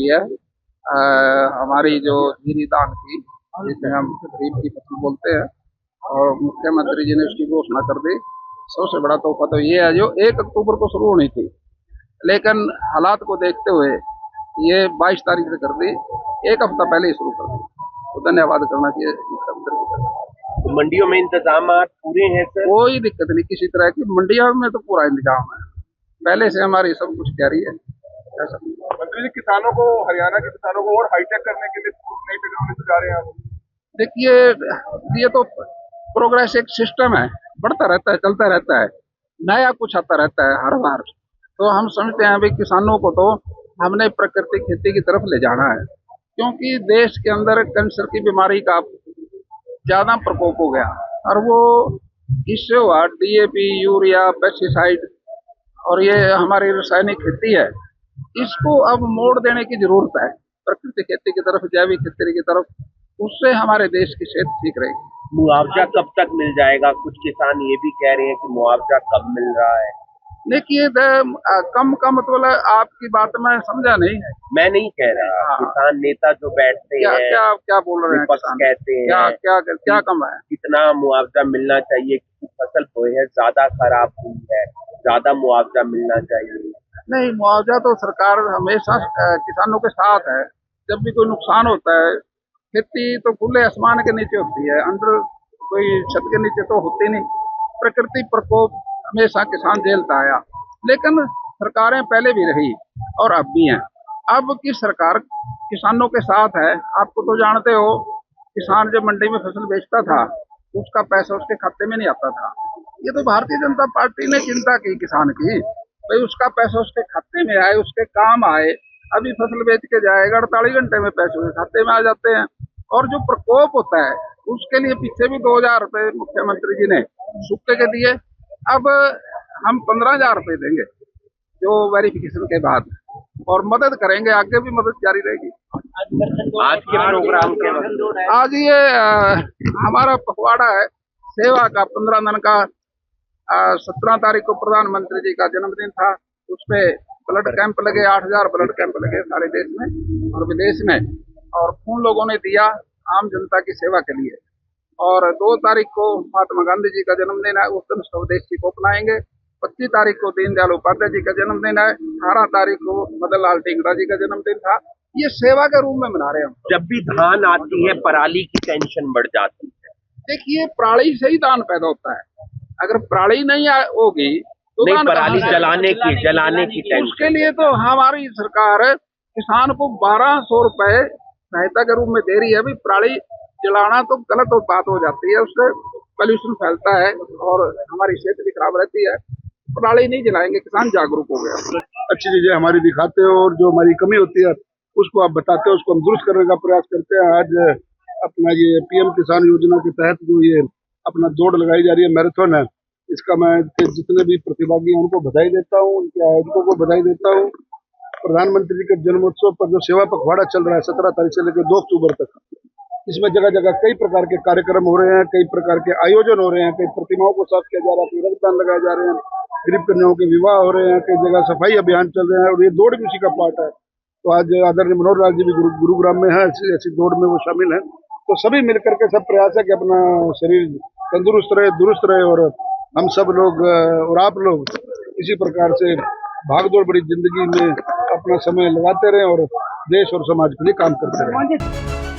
हुई है हमारी जो धीरी दान की, जिसे हम गरीब की फसल बोलते हैं, और मुख्यमंत्री जी ने उसकी घोषणा कर दी। सबसे बड़ा तोहफा तो ये है जो 1 अक्टूबर को शुरू होनी थी, लेकिन हालात को देखते हुए ये 22 तारीख से कर दी, एक हफ्ता पहले ही शुरू कर दी। तो धन्यवाद करना चाहिए मुख्यमंत्री जी का। तो मंडियों में इंतजाम पूरे हैं सर? कोई दिक्कत नहीं किसी तरह की, मंडियों में तो पूरा इंतजाम है, पहले से हमारी सब कुछ तैयारी है। ऐसा मंत्री जी, किसानों को, हरियाणा के किसानों को और हाईटेक करने के लिए नई टेक्नोलॉजी से जा रहे हैं आप? देखिए, ये तो प्रोग्रेस एक सिस्टम है, बढ़ता रहता है, चलता रहता है, नया कुछ आता रहता है हर बार। तो हम समझते हैं भाई किसानों को तो हमने प्राकृतिक खेती की तरफ ले जाना है, क्योंकि देश के अंदर कैंसर की बीमारी का ज्यादा प्रकोप हो गया, और वो इससे हुआ डीएपी, यूरिया, पेस्टिसाइड और ये हमारी रासायनिक खेती है, इसको अब मोड़ देने की जरूरत है प्राकृतिक खेती की तरफ, जैविक खेती की तरफ। उससे हमारे देश की सेहत ठीक रहेगी। मुआवजा कब तक मिल जाएगा? कुछ किसान ये भी कह रहे हैं कि मुआवजा कब मिल रहा है। देखिए, कम का मतलब आपकी बात में समझा नहीं। मैं नहीं कह रहा, हाँ। किसान नेता जो बैठते क्या हैं, क्या क्या बोल रहे हैं विपक्ष किसान? कहते हैं क्या क्या क्या कम है? कितना मुआवजा मिलना चाहिए, फसल बोई है ज्यादा खराब हुई है, ज्यादा मुआवजा मिलना चाहिए। नहीं, मुआवजा तो सरकार हमेशा किसानों के साथ है। जब भी कोई नुकसान होता है, खेती तो खुले आसमान के नीचे होती है, अंडर कोई छत के नीचे तो होती नहीं। प्रकृति प्रकोप हमेशा किसान झेलता आया, लेकिन सरकारें पहले भी रही और अब भी हैं। अब की सरकार किसानों के साथ है। आपको तो जानते हो, किसान जब मंडी में फसल बेचता था, उसका पैसा उसके खाते में नहीं आता था। ये तो भारतीय जनता पार्टी ने चिंता की किसान की, भाई उसका पैसा उसके खाते में आए, उसके काम आए। अभी फसल बेच के जाएगा, 48 घंटे में पैसे उसके खाते में आ जाते हैं। और जो प्रकोप होता है, उसके लिए पीछे भी 2000 रुपए मुख्यमंत्री जी ने सूखे के दिए। अब हम 15,000 रुपए देंगे जो वेरिफिकेशन के बाद, और मदद करेंगे, आगे भी मदद जारी रहेगी। आज के प्रोग्राम के वक्त आज ये हमारा पखवाड़ा है सेवा का, 15 दिन का। 17 तारीख को प्रधानमंत्री जी का जन्मदिन था, उसपे ब्लड कैंप लगे, 8,000 ब्लड कैंप लगे सारे देश में और विदेश में, और खून लोगों ने दिया आम जनता की सेवा के लिए। और 2 तारीख को महात्मा गांधी जी का जन्मदिन है, उस दिन स्वदेशी को अपनाएंगे। 25 तारीख को दीनदयाल उपाध्याय जी का जन्मदिन है। 18 तारीख को मदन लाल टिंगरा जी का जन्मदिन था। ये सेवा के रूप में मना रहे हैं हम। जब भी धान आती है, पराली की टेंशन बढ़ जाती है। देखिए, पराली से ही धान पैदा होता है। अगर पराली नहीं होगी तो नहीं, धान पराली कहाँ से? जलाने की टेंशन। उसके लिए तो हमारी सरकार किसान को 1200 रुपए सहायता के रूप में दे रही है। अभी पराली जलाना तो गलत बात हो जाती है, उससे पॉल्यूशन फैलता है और हमारी सेहत भी खराब रहती है। पराली नहीं जलाएंगे, किसान जागरूक हो गया। अच्छी चीजें हमारी दिखाते हो और जो हमारी कमी होती है उसको आप बताते हो, उसको हम दुरुस्त करने का प्रयास करते हैं। आज अपना ये पीएम किसान योजना के तहत जो ये अपना दौड़ लगाई जा रही है, मैराथन है, इसका मैं जितने भी प्रतिभागी हैं उनको बधाई देता हूँ, उनके आयोजकों को बधाई देता हूँ। प्रधानमंत्री जी के जन्मोत्सव पर जो सेवा पखवाड़ा चल रहा है 17 तारीख से लेकर 2 अक्टूबर तक, इसमें जगह जगह कई प्रकार के कार्यक्रम हो रहे हैं, कई प्रकार के आयोजन हो रहे हैं, कई प्रतिमाओं को साफ किया जा रहा है, कई रक्तदान लगाए जा रहे हैं, गरीब कन्याओं के विवाह हो रहे हैं, कई जगह सफाई अभियान चल रहे हैं, और ये दौड़ भी उसी का पार्ट है। तो आज आदरणीय मनोहर लाल जी भी गुरुग्राम में है, ऐसी दौड़ में वो शामिल है। तो सभी मिलकर के सब प्रयास है कि अपना शरीर तंदुरुस्त रहे, दुरुस्त रहे, और हम सब लोग और आप लोग इसी प्रकार से भागदौड़ भरी जिंदगी में अपना समय लगाते रहें और देश और समाज के लिए काम करते रहें।